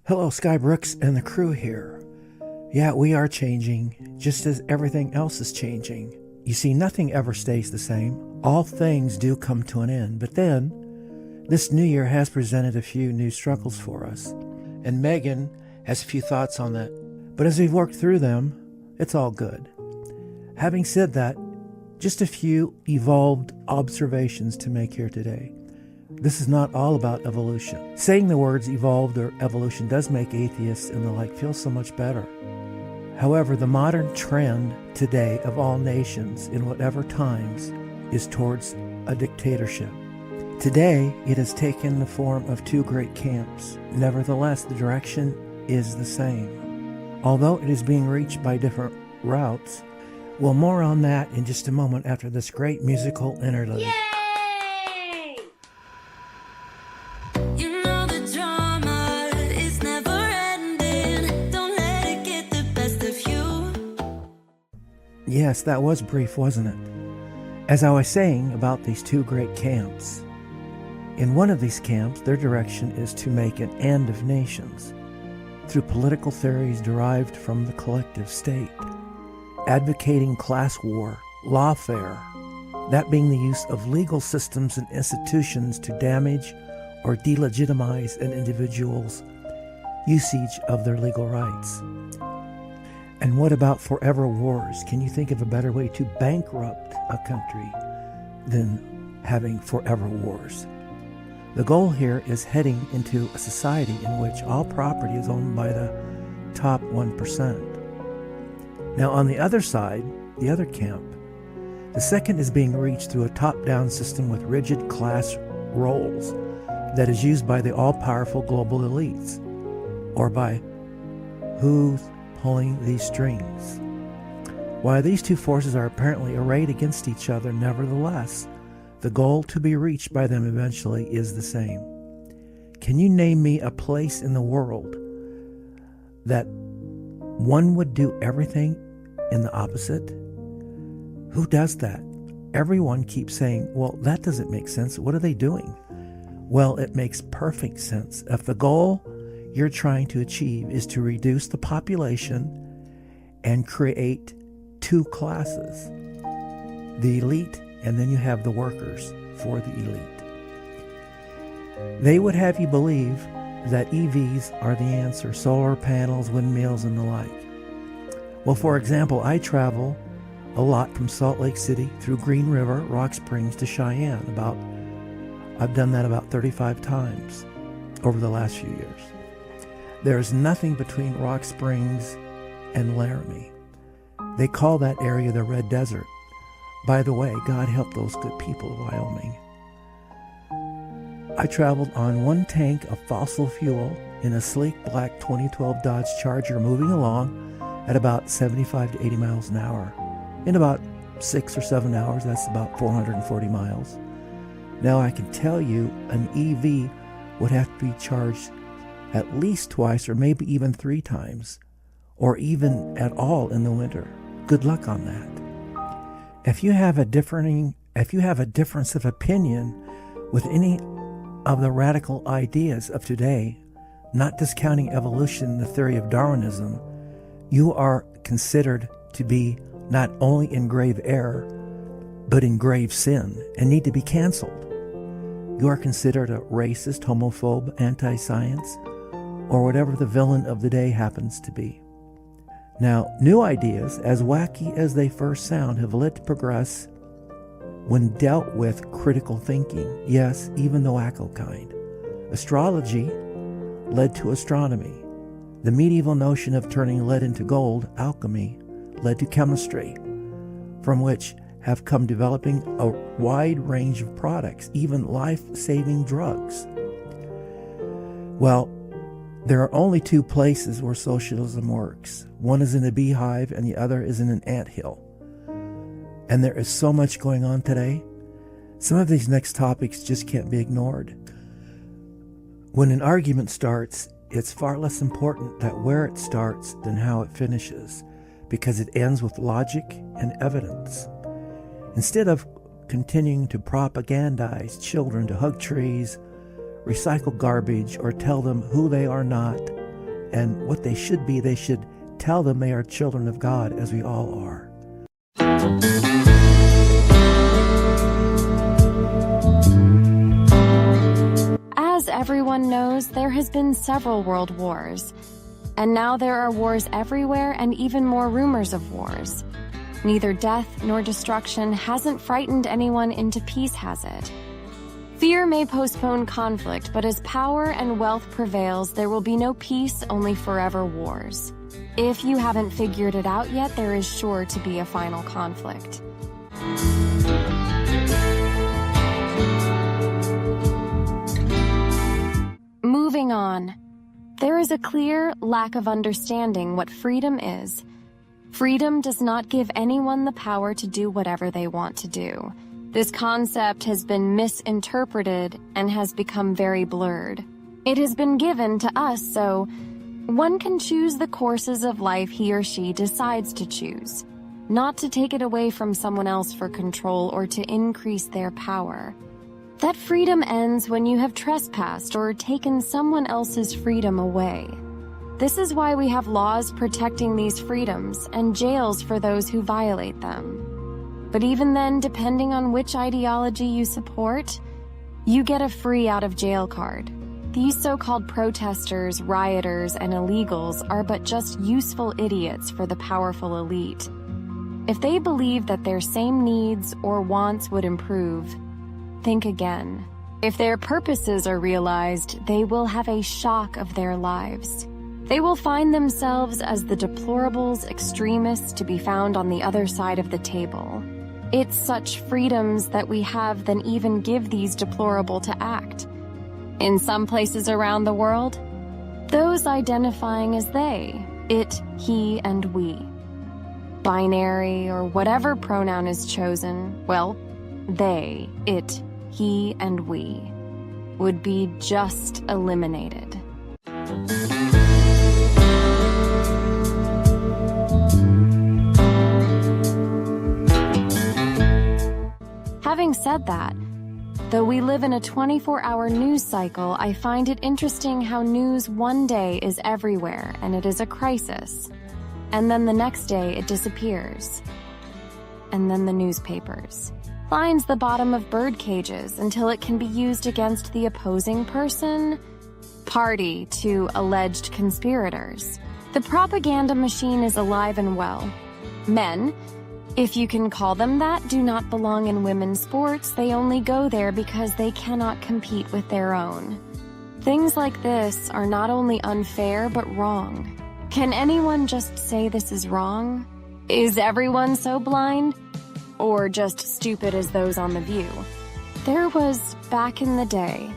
Hello, Sky Brooks and the crew here. Yeah, we are changing, just as everything else is changing. You see, nothing ever stays the same. All things do come to an end, but then, this new year has presented a few new struggles for us. And Megan has a few thoughts on that. But as we've worked through them, it's all good. Having said that, just a few evolved observations to make here today. This is not all about evolution. Saying the words evolved or evolution does make atheists and the like feel so much better. However, the modern trend today of all nations in whatever times is towards a dictatorship. Today, it has taken the form of two great camps. Nevertheless, the direction is the same. Although it is being reached by different routes, well, more on that in just a moment after this great musical interlude. Yay! Yes, that was brief, wasn't it? As I was saying about these two great camps, in one of these camps, their direction is to make an end of nations through political theories derived from the collective state, advocating class war, lawfare, that being the use of legal systems and institutions to damage or delegitimize an individual's usage of their legal rights. And what about forever wars? Can you think of a better way to bankrupt a country than having forever wars? The goal here is heading into a society in which all property is owned by the top 1%. Now on the other side, the other camp, the second is being reached through a top-down system with rigid class roles that is used by the all-powerful global elites, or by who's pulling these strings. While these two forces are apparently arrayed against each other, nevertheless, the goal to be reached by them eventually is the same. Can you name me a place in the world that one would do everything in the opposite? Who does that? Everyone keeps saying, well, that doesn't make sense. What are they doing? Well, it makes perfect sense. If the goal you're trying to achieve is to reduce the population and create two classes, the elite, and then you have the workers for the elite. They would have you believe that EVs are the answer, solar panels, windmills, and the like. Well, for example, I travel a lot from Salt Lake City through Green River, Rock Springs to Cheyenne. I've done that about 35 times over the last few years. There's nothing between Rock Springs and Laramie. They call that area the Red Desert. By the way, God help those good people of Wyoming. I traveled on one tank of fossil fuel in a sleek black 2012 Dodge Charger, moving along at about 75 to 80 miles an hour. In about 6 or 7 hours, that's about 440 miles. Now I can tell you an EV would have to be charged at least twice or maybe even 3 times, or even at all in the winter. Good luck on that. If you have a difference of opinion with any of the radical ideas of today, not discounting evolution, the theory of Darwinism, you are considered to be not only in grave error, but in grave sin and need to be canceled. You are considered a racist, homophobe, anti-science, or whatever the villain of the day happens to be. Now, new ideas, as wacky as they first sound, have led to progress when dealt with critical thinking. Yes, even the wacko kind. Astrology led to astronomy. The medieval notion of turning lead into gold, alchemy, led to chemistry, from which have come developing a wide range of products, even life-saving drugs. Well, there are only two places where socialism works. One is in a beehive and the other is in an anthill. And there is so much going on today. Some of these next topics just can't be ignored. When an argument starts, it's far less important that where it starts than how it finishes, because it ends with logic and evidence. Instead of continuing to propagandize children to hug trees, recycle garbage, or tell them who they are not, and what they should be, they should tell them they are children of God, as we all are. As everyone knows, there has been several world wars. And now there are wars everywhere and even more rumors of wars. Neither death nor destruction hasn't frightened anyone into peace, has it? Fear may postpone conflict, but as power and wealth prevails, there will be no peace, only forever wars. If you haven't figured it out yet, there is sure to be a final conflict. Moving on. There is a clear lack of understanding what freedom is. Freedom does not give anyone the power to do whatever they want to do. This concept has been misinterpreted and has become very blurred. It has been given to us so one can choose the courses of life he or she decides to choose, not to take it away from someone else for control or to increase their power. That freedom ends when you have trespassed or taken someone else's freedom away. This is why we have laws protecting these freedoms and jails for those who violate them. But even then, depending on which ideology you support, you get a free out of jail card. These so-called protesters, rioters, and illegals are but just useful idiots for the powerful elite. If they believe that their same needs or wants would improve, think again. If their purposes are realized, they will have a shock of their lives. They will find themselves as the deplorables, extremists to be found on the other side of the table. It's such freedoms that we have that even give these deplorable to act. In some places around the world, those identifying as they, it, he, and we. Binary or whatever pronoun is chosen, well, they, it, he, and we would be just eliminated. Having said that, though we live in a 24-hour news cycle, I find it interesting how news one day is everywhere and it is a crisis, and then the next day it disappears. And then the newspapers finds the bottom of bird cages until it can be used against the opposing person, party to alleged conspirators. The propaganda machine is alive and well. Men, if you can call them that, do not belong in women's sports. They only go there because they cannot compete with their own. Things like this are not only unfair, but wrong. Can anyone just say this is wrong? Is everyone so blind? Or just stupid as those on The View? There was, back in the day,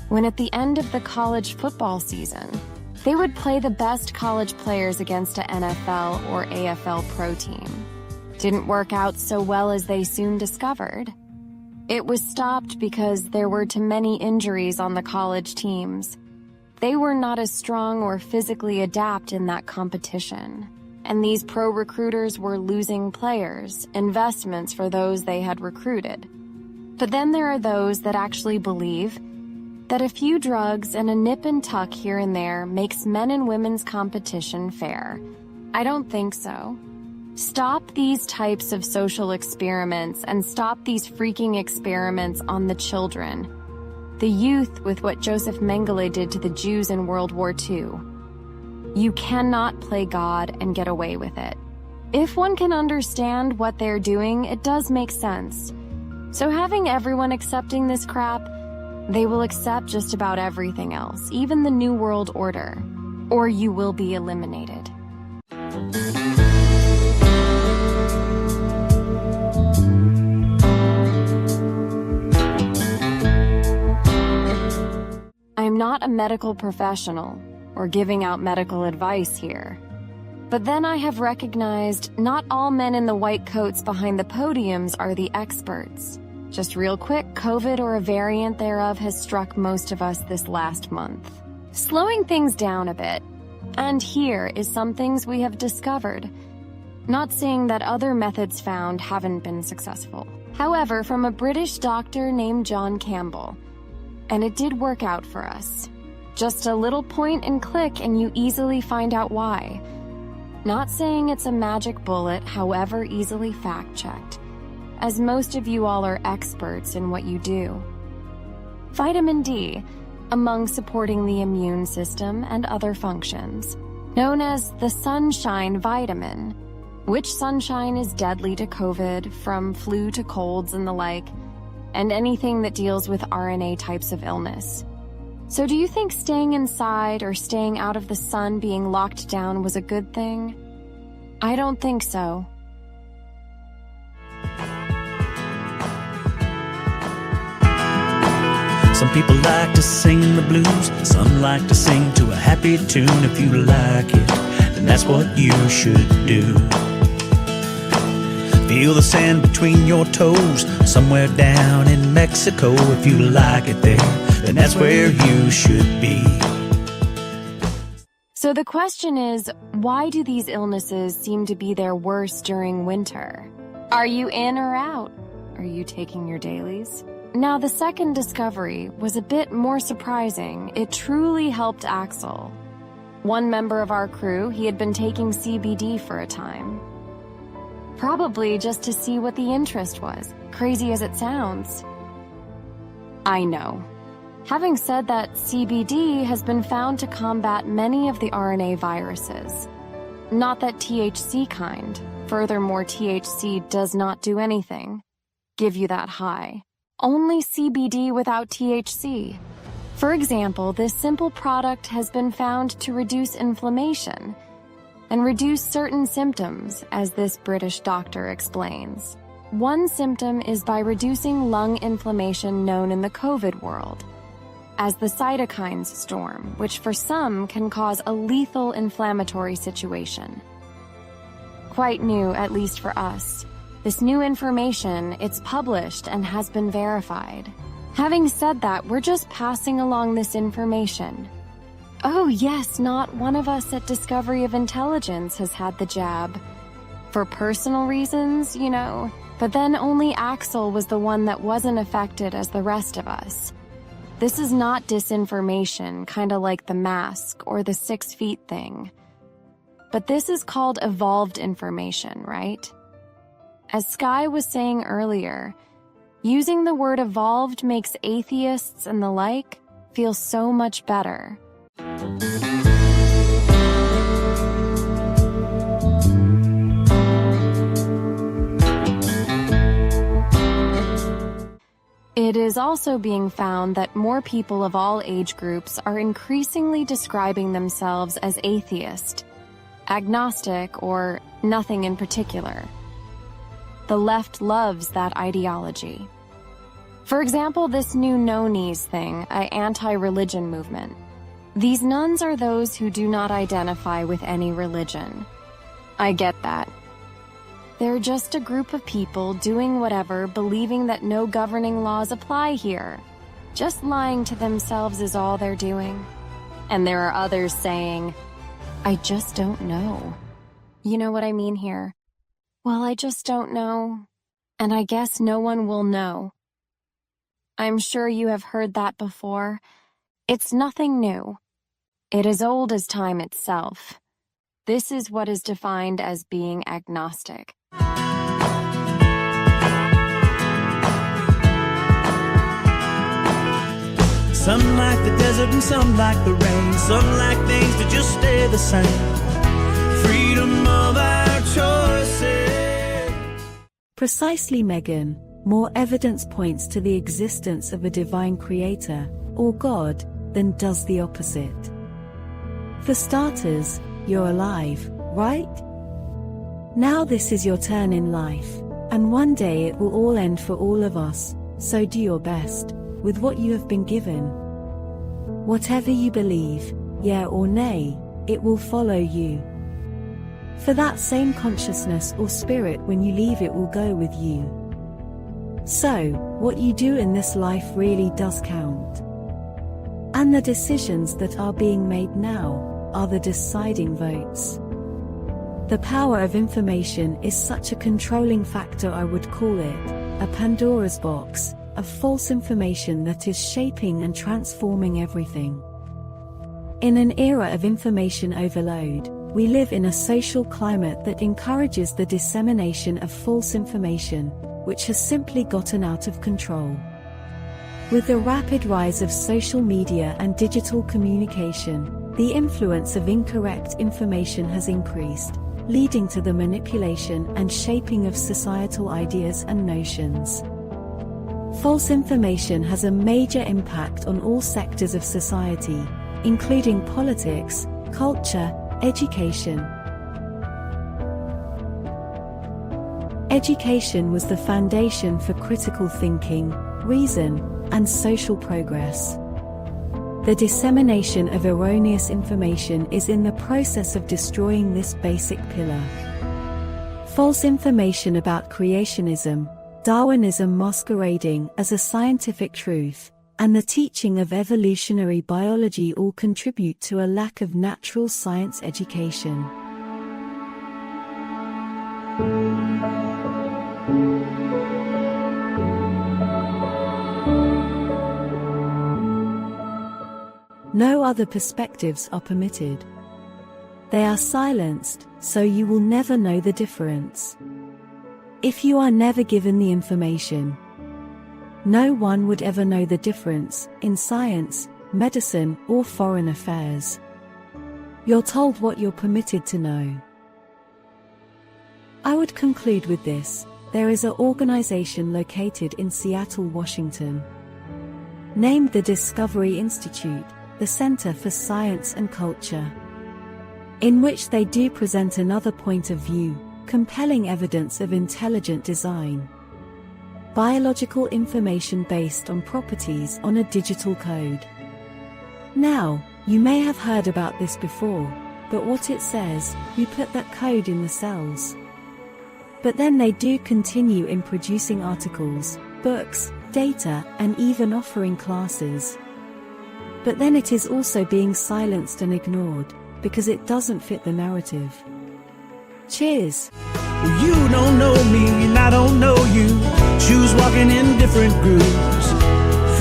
when at the end of the college football season, they would play the best college players against a NFL or AFL pro team. Didn't work out so well as they soon discovered. It was stopped because there were too many injuries on the college teams. They were not as strong or physically adept in that competition. And these pro recruiters were losing players, investments for those they had recruited. But then there are those that actually believe that a few drugs and a nip and tuck here and there makes men and women's competition fair. I don't think so. Stop these types of social experiments and stop these freaking experiments on the children, the youth, with what Joseph Mengele did to the Jews in World War II. You cannot play God and get away with it. If one can understand what they're doing, it does make sense. So having everyone accepting this crap, they will accept just about everything else, even the New World Order, or you will be eliminated. I'm not a medical professional or giving out medical advice here. But then I have recognized not all men in the white coats behind the podiums are the experts. Just real quick, COVID or a variant thereof has struck most of us this last month, slowing things down a bit. And here is some things we have discovered. Not saying that other methods found haven't been successful. However, from a British doctor named John Campbell, and it did work out for us. Just a little point and click and you easily find out why. Not saying it's a magic bullet, however easily fact-checked, as most of you all are experts in what you do. Vitamin D, among supporting the immune system and other functions, known as the sunshine vitamin, which sunshine is deadly to COVID, from flu to colds and the like, and anything that deals with RNA types of illness. So do you think staying inside or staying out of the sun, being locked down, was a good thing? I don't think so. Some people like to sing the blues, some like to sing to a happy tune. If you like it, then that's what you should do. Feel the sand between your toes, somewhere down in Mexico. If you like it there, then that's where you should be. So the question is, why do these illnesses seem to be their worst during winter? Are you in or out? Are you taking your dailies? Now, the second discovery was a bit more surprising. It truly helped Axel. One member of our crew, he had been taking CBD for a time. Probably just to see what the interest was, crazy as it sounds. I know. Having said that, CBD has been found to combat many of the RNA viruses. Not that THC kind. Furthermore, THC does not do anything. Give you that high. Only CBD without THC. For example, this simple product has been found to reduce inflammation and reduce certain symptoms, as this British doctor explains. One symptom is by reducing lung inflammation known in the COVID world as the cytokines storm, which for some can cause a lethal inflammatory situation. Quite new, at least for us. This new information, it's published and has been verified. Having said that, we're just passing along this information. Oh yes, not one of us at Discovery of Intelligence has had the jab. For personal reasons, you know, but then only Axel was the one that wasn't affected as the rest of us. This is not disinformation, kinda like the mask or the 6 feet thing. But this is called evolved information, right? As Sky was saying earlier, using the word evolved makes atheists and the like feel so much better. It is also being found that more people of all age groups are increasingly describing themselves as atheist, agnostic, or nothing in particular. The left loves that ideology. For example, this new no-knees thing, an anti-religion movement. These nuns are those who do not identify with any religion. I get that. They're just a group of people doing whatever, believing that no governing laws apply here. Just lying to themselves is all they're doing. And there are others saying, I just don't know. You know what I mean here? Well, I just don't know. And I guess no one will know. I'm sure you have heard that before. It's nothing new. It is old as time itself. This is what is defined as being agnostic. Some like the desert and some like the rain. Some like things to just stay the same. Freedom of our choices. Precisely, Megan. More evidence points to the existence of a divine creator, or God, than does the opposite. For starters, you're alive, right? Now this is your turn in life, and one day it will all end for all of us, so do your best with what you have been given. Whatever you believe, yeah or nay, it will follow you. For that same consciousness or spirit, when you leave, it will go with you. So, what you do in this life really does count. And the decisions that are being made now are the deciding votes. The power of information is such a controlling factor, I would call it a Pandora's box of false information that is shaping and transforming everything. In an era of information overload, we live in a social climate that encourages the dissemination of false information, which has simply gotten out of control. With the rapid rise of social media and digital communication, the influence of incorrect information has increased, leading to the manipulation and shaping of societal ideas and notions. False information has a major impact on all sectors of society, including politics, culture, education. Education was the foundation for critical thinking, reason, and social progress. The dissemination of erroneous information is in the process of destroying this basic pillar. False information about creationism, Darwinism masquerading as a scientific truth, and the teaching of evolutionary biology all contribute to a lack of natural science education. No other perspectives are permitted. They are silenced, so you will never know the difference. If you are never given the information, no one would ever know the difference in science, medicine, or foreign affairs. You're told what you're permitted to know. I would conclude with this: there is an organization located in Seattle, Washington, named the Discovery Institute, the Center for Science and Culture, in which they do present another point of view, compelling evidence of intelligent design. Biological information based on properties on a digital code. Now, you may have heard about this before, but what it says, you put that code in the cells. But then they do continue in producing articles, books, data, and even offering classes. But then it is also being silenced and ignored, because it doesn't fit the narrative. Cheers! Well, you don't know me and I don't know you. Choose walking in different grooves.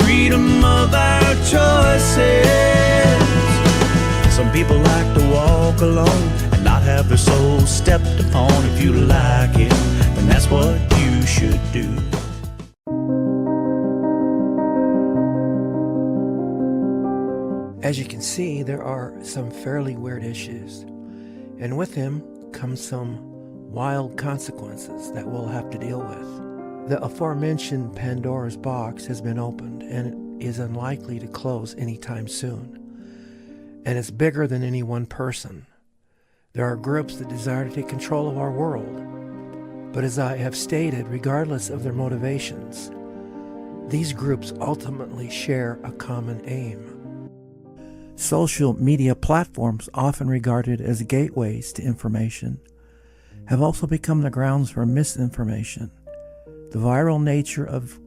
Freedom of our choices. Some people like to walk alone and not have their soul stepped upon. If you like it, then that's what you should do. As you can see, there are some fairly weird issues, and with them comes some wild consequences that we'll have to deal with. The aforementioned Pandora's box has been opened and is unlikely to close anytime soon, and it's bigger than any one person. There are groups that desire to take control of our world, but as I have stated, regardless of their motivations, these groups ultimately share a common aim. Social media platforms, often regarded as gateways to information, have also become the grounds for misinformation. The viral nature of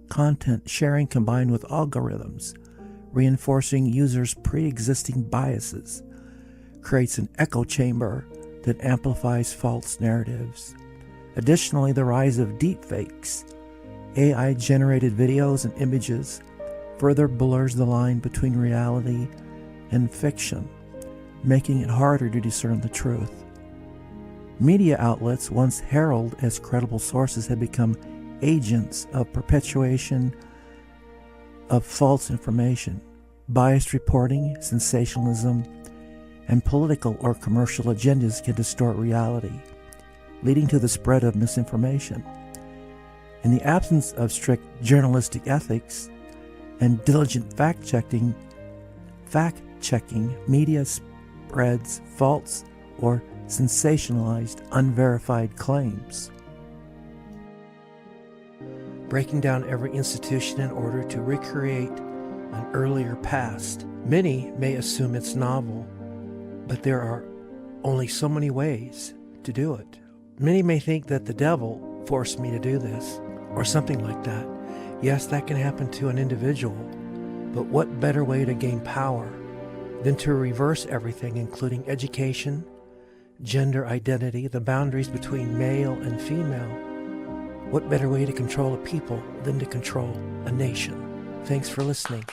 content sharing combined with algorithms reinforcing users' pre-existing biases creates an echo chamber that amplifies false narratives. Additionally, the rise of deepfakes, AI-generated videos and images, further blurs the line between reality and fiction, making it harder to discern the truth. Media outlets, once heralded as credible sources, have become agents of perpetuation of false information. Biased reporting, sensationalism, and political or commercial agendas can distort reality, leading to the spread of misinformation. In the absence of strict journalistic ethics and diligent fact-checking, media spreads false or sensationalized, unverified claims, breaking down every institution in order to recreate an earlier past. Many may assume it's novel, but there are only so many ways to do it. Many may think that the devil forced me to do this, or something like that. Yes, that can happen to an individual, but what better way to gain power than to reverse everything, including education, gender identity, the boundaries between male and female? What better way to control a people than to control a nation? Thanks for listening.